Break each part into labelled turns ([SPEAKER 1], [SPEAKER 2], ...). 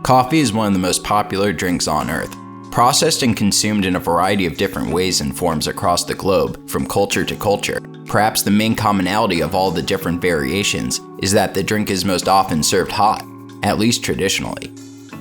[SPEAKER 1] Coffee is one of the most popular drinks on earth. Processed and consumed in a variety of different ways and forms across the globe, from culture to culture, perhaps the main commonality of all the different variations is that the drink is most often served hot, at least traditionally.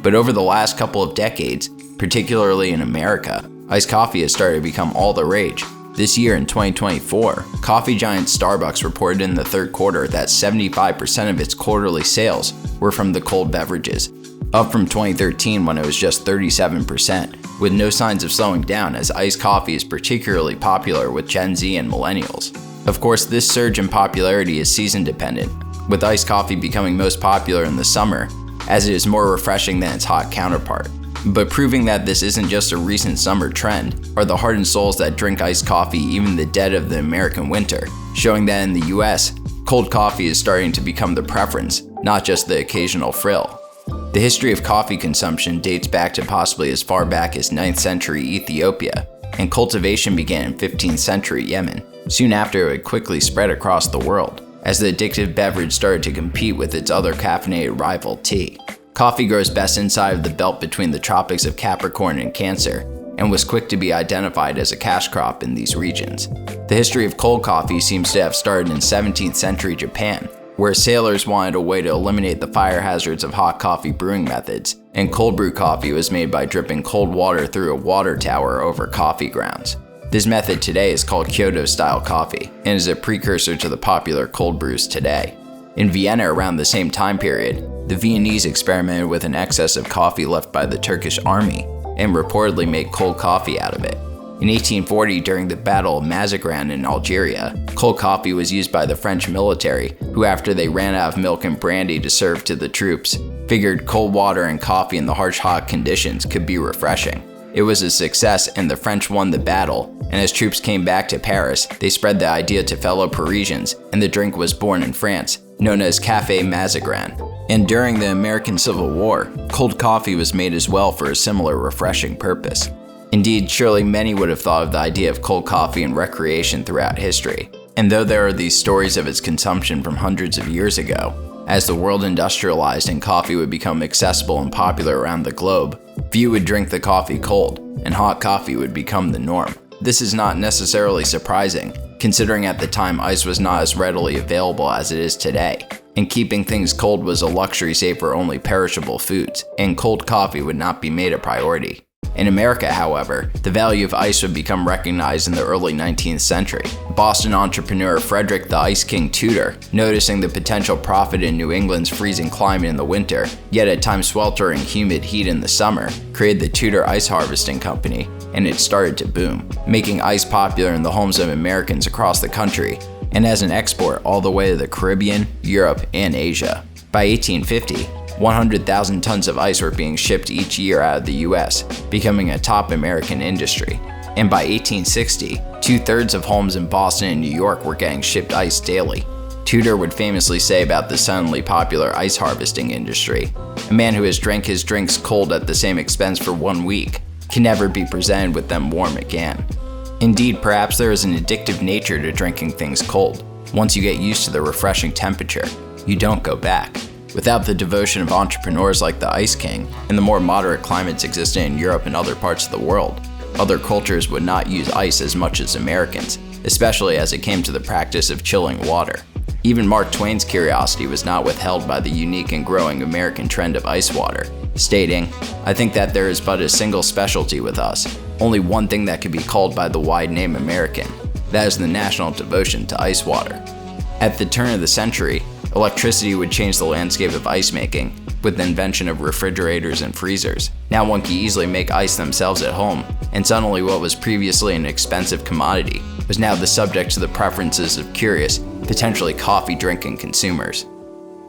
[SPEAKER 1] But over the last couple of decades, particularly in America, iced coffee has started to become all the rage. This year in 2024, coffee giant Starbucks reported in the third quarter that 75% of its quarterly sales were from the cold beverages, up from 2013 when it was just 37%, with no signs of slowing down as iced coffee is particularly popular with Gen Z and Millennials. Of course, this surge in popularity is season dependent, with iced coffee becoming most popular in the summer, as it is more refreshing than its hot counterpart. But proving that this isn't just a recent summer trend are the hardened souls that drink iced coffee even in the dead of the American winter, showing that in the US, cold coffee is starting to become the preference, not just the occasional frill. The history of coffee consumption dates back to possibly as far back as 9th century Ethiopia, and cultivation began in 15th century Yemen. Soon after, it would quickly spread across the world, as the addictive beverage started to compete with its other caffeinated rival, tea. Coffee grows best inside of the belt between the tropics of Capricorn and Cancer, and was quick to be identified as a cash crop in these regions. The history of cold coffee seems to have started in 17th century Japan, where sailors wanted a way to eliminate the fire hazards of hot coffee brewing methods, and cold brew coffee was made by dripping cold water through a water tower over coffee grounds. This method today is called Kyoto-style coffee, and is a precursor to the popular cold brews today. In Vienna around the same time period, the Viennese experimented with an excess of coffee left by the Turkish army, and reportedly made cold coffee out of it. In 1840, during the Battle of Mazagran in Algeria, cold coffee was used by the French military, who after they ran out of milk and brandy to serve to the troops, figured cold water and coffee in the harsh hot conditions could be refreshing. It was a success and the French won the battle, and as troops came back to Paris, they spread the idea to fellow Parisians, and the drink was born in France, known as Café Mazagran. And during the American Civil War, cold coffee was made as well for a similar refreshing purpose. Indeed, surely many would have thought of the idea of cold coffee and recreation throughout history. And though there are these stories of its consumption from hundreds of years ago, as the world industrialized and coffee would become accessible and popular around the globe, few would drink the coffee cold, and hot coffee would become the norm. This is not necessarily surprising, considering at the time ice was not as readily available as it is today, and keeping things cold was a luxury save for only perishable foods, and cold coffee would not be made a priority. In America, however, the value of ice would become recognized in the early 19th century. Boston entrepreneur Frederick the Ice King Tudor, noticing the potential profit in New England's freezing climate in the winter, yet at times sweltering humid heat in the summer, created the Tudor Ice Harvesting Company, and it started to boom, making ice popular in the homes of Americans across the country, and as an export all the way to the Caribbean, Europe, and Asia. By 1850, 100,000 tons of ice were being shipped each year out of the US, becoming a top American industry. And by 1860, 2/3 of homes in Boston and New York were getting shipped ice daily. Tudor would famously say about the suddenly popular ice harvesting industry, "A man who has drank his drinks cold at the same expense for 1 week can never be presented with them warm again." Indeed, perhaps there is an addictive nature to drinking things cold. Once you get used to the refreshing temperature, you don't go back. Without the devotion of entrepreneurs like the Ice King, and the more moderate climates existing in Europe and other parts of the world, other cultures would not use ice as much as Americans, especially as it came to the practice of chilling water. Even Mark Twain's curiosity was not withheld by the unique and growing American trend of ice water, stating, "I think that there is but a single specialty with us, only one thing that could be called by the wide name American. That is the national devotion to ice water." At the turn of the century, electricity would change the landscape of ice making with the invention of refrigerators and freezers. Now one can easily make ice themselves at home, and suddenly what was previously an expensive commodity was now the subject to the preferences of curious, potentially coffee-drinking consumers.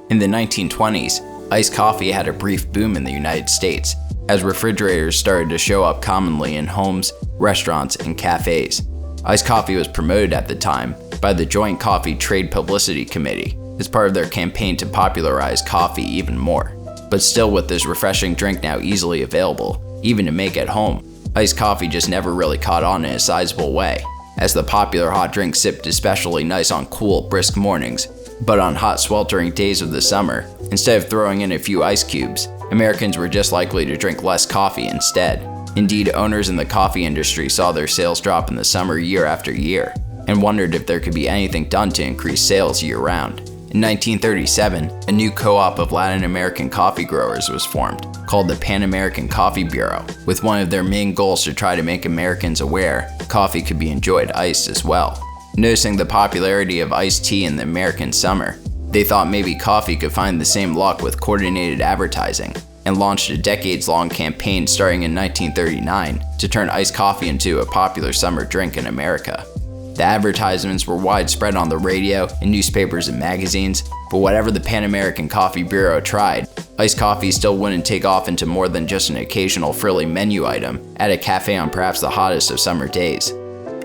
[SPEAKER 1] In the 1920s, iced coffee had a brief boom in the United States, as refrigerators started to show up commonly in homes, restaurants, and cafes. Iced coffee was promoted at the time by the Joint Coffee Trade Publicity Committee as part of their campaign to popularize coffee even more. But still, with this refreshing drink now easily available, even to make at home, iced coffee just never really caught on in a sizable way, as the popular hot drink sipped especially nice on cool, brisk mornings, but on hot, sweltering days of the summer, instead of throwing in a few ice cubes, Americans were just likely to drink less coffee instead. Indeed, owners in the coffee industry saw their sales drop in the summer year after year, and wondered if there could be anything done to increase sales year-round. In 1937, a new co-op of Latin American coffee growers was formed, called the Pan American Coffee Bureau, with one of their main goals to try to make Americans aware coffee could be enjoyed iced as well. Noticing the popularity of iced tea in the American summer, they thought maybe coffee could find the same luck with coordinated advertising, and launched a decades-long campaign starting in 1939 to turn iced coffee into a popular summer drink in America. The advertisements were widespread on the radio, in newspapers and magazines, but whatever the Pan American Coffee Bureau tried, iced coffee still wouldn't take off into more than just an occasional frilly menu item at a cafe on perhaps the hottest of summer days.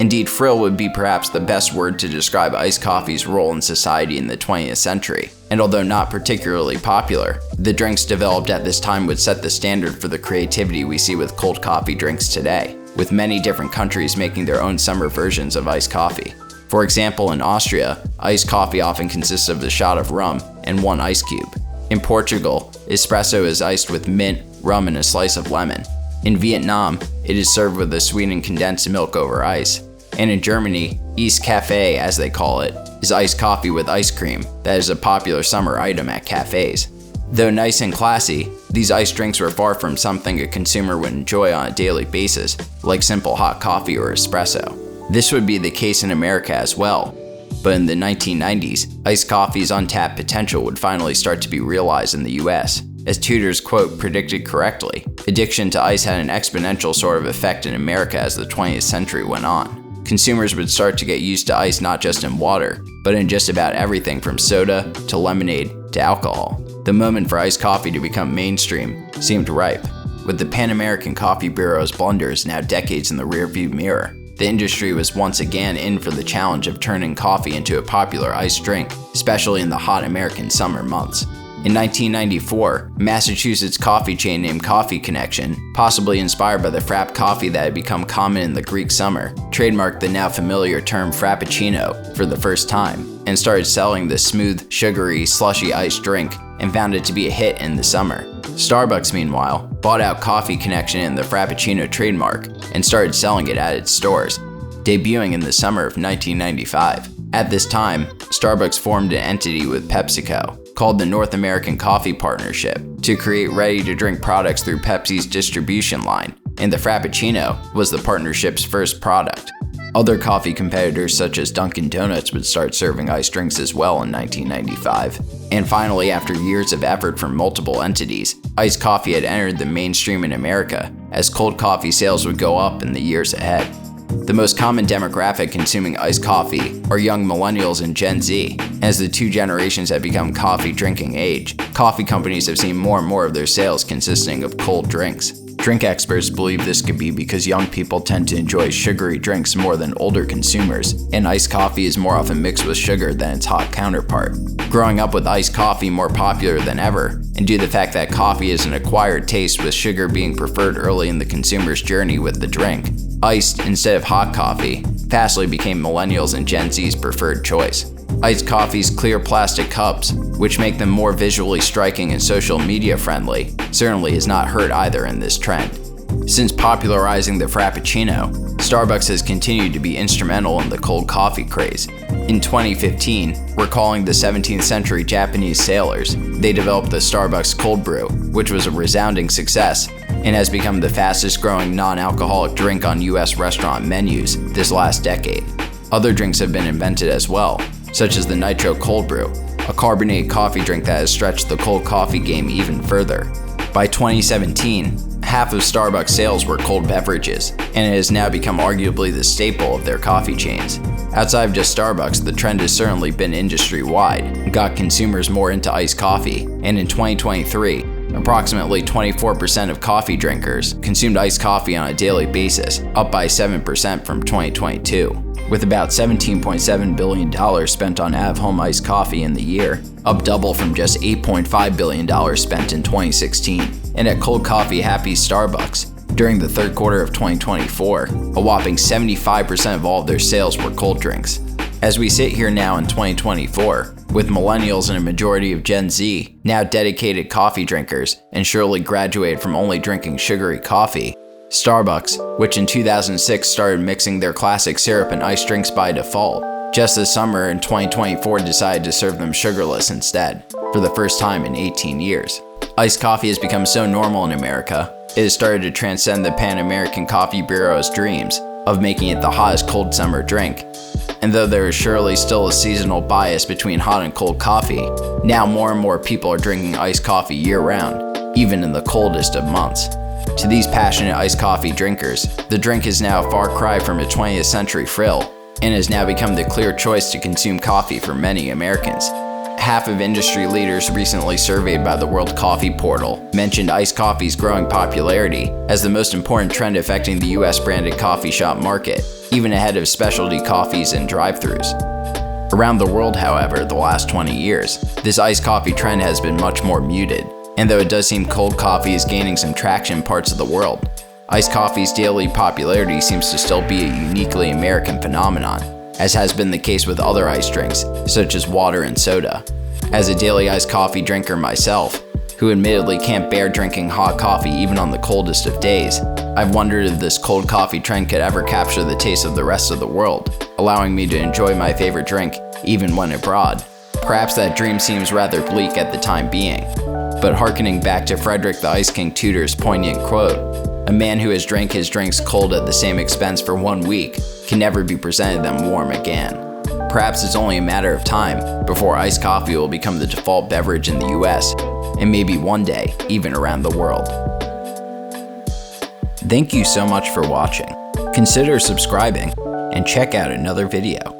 [SPEAKER 1] Indeed, frill would be perhaps the best word to describe iced coffee's role in society in the 20th century, and although not particularly popular, the drinks developed at this time would set the standard for the creativity we see with cold coffee drinks today, with many different countries making their own summer versions of iced coffee. For example, in Austria, iced coffee often consists of a shot of rum and one ice cube. In Portugal, espresso is iced with mint, rum, and a slice of lemon. In Vietnam, it is served with a sweetened condensed milk over ice. And in Germany, East Cafe, as they call it, is iced coffee with ice cream that is a popular summer item at cafes. Though nice and classy, these iced drinks were far from something a consumer would enjoy on a daily basis, like simple hot coffee or espresso. This would be the case in America as well. But in the 1990s, iced coffee's untapped potential would finally start to be realized in the US. As Tudor's quote predicted correctly, addiction to ice had an exponential sort of effect in America as the 20th century went on. Consumers would start to get used to ice not just in water, but in just about everything from soda to lemonade to alcohol. The moment for iced coffee to become mainstream seemed ripe. With the Pan American Coffee Bureau's blunders now decades in the rearview mirror, the industry was once again in for the challenge of turning coffee into a popular iced drink, especially in the hot American summer months. In 1994, Massachusetts coffee chain named Coffee Connection, possibly inspired by the Frapp coffee that had become common in the Greek summer, trademarked the now familiar term Frappuccino for the first time, and started selling the smooth, sugary, slushy iced drink and found it to be a hit in the summer. Starbucks, meanwhile, bought out Coffee Connection and the Frappuccino trademark and started selling it at its stores, debuting in the summer of 1995. At this time, Starbucks formed an entity with PepsiCo, called the North American Coffee Partnership, to create ready-to-drink products through Pepsi's distribution line, and the Frappuccino was the partnership's first product. Other coffee competitors such as Dunkin' Donuts would start serving iced drinks as well in 1995. And finally, after years of effort from multiple entities, iced coffee had entered the mainstream in America, as cold coffee sales would go up in the years ahead. The most common demographic consuming iced coffee are young Millennials and Gen Z. As the two generations have become coffee drinking age, coffee companies have seen more and more of their sales consisting of cold drinks. Drink experts believe this could be because young people tend to enjoy sugary drinks more than older consumers, and iced coffee is more often mixed with sugar than its hot counterpart. Growing up with iced coffee more popular than ever, and due to the fact that coffee is an acquired taste with sugar being preferred early in the consumer's journey with the drink, iced instead of hot coffee fastly became Millennials and Gen Z's preferred choice. Iced coffee's clear plastic cups, which make them more visually striking and social media friendly, certainly has not hurt either in this trend. Since popularizing the Frappuccino, Starbucks has continued to be instrumental in the cold coffee craze. In 2015, recalling the 17th century Japanese sailors, they developed the Starbucks Cold Brew, which was a resounding success and has become the fastest growing non-alcoholic drink on US restaurant menus this last decade. Other drinks have been invented as well, such as the Nitro Cold Brew, a carbonated coffee drink that has stretched the cold coffee game even further. By 2017, half of Starbucks sales were cold beverages, and it has now become arguably the staple of their coffee chains. Outside of just Starbucks, the trend has certainly been industry-wide and got consumers more into iced coffee, and in 2023, approximately 24% of coffee drinkers consumed iced coffee on a daily basis, up by 7% from 2022. With about $17.7 billion spent on at-home iced coffee in the year, up double from just $8.5 billion spent in 2016. And at cold coffee happy Starbucks, during the third quarter of 2024, a whopping 75% of all of their sales were cold drinks. As we sit here now in 2024, with millennials and a majority of Gen Z now dedicated coffee drinkers and surely graduated from only drinking sugary coffee. Starbucks, which in 2006 started mixing their classic syrup and iced drinks by default, just this summer in 2024 decided to serve them sugarless instead, for the first time in 18 years. Iced coffee has become so normal in America, it has started to transcend the Pan-American Coffee Bureau's dreams of making it the hottest cold summer drink. And though there is surely still a seasonal bias between hot and cold coffee, now more and more people are drinking iced coffee year-round, even in the coldest of months. To these passionate iced coffee drinkers, the drink is now a far cry from a 20th century frill, and has now become the clear choice to consume coffee for many Americans. Half of industry leaders recently surveyed by the World Coffee Portal mentioned iced coffee's growing popularity as the most important trend affecting the US branded coffee shop market, even ahead of specialty coffees and drive-thrus. Around the world, however, the last 20 years, this iced coffee trend has been much more muted, and though it does seem cold coffee is gaining some traction in parts of the world, iced coffee's daily popularity seems to still be a uniquely American phenomenon, as has been the case with other iced drinks, such as water and soda. As a daily iced coffee drinker myself, who admittedly can't bear drinking hot coffee even on the coldest of days, I've wondered if this cold coffee trend could ever capture the taste of the rest of the world, allowing me to enjoy my favorite drink even when abroad. Perhaps that dream seems rather bleak at the time being, but hearkening back to Frederick the Ice King Tudor's poignant quote, "A man who has drank his drinks cold at the same expense for 1 week can never be presented them warm again." Perhaps it's only a matter of time before iced coffee will become the default beverage in the US, and maybe one day, even around the world. Thank you so much for watching. Consider subscribing, and check out another video.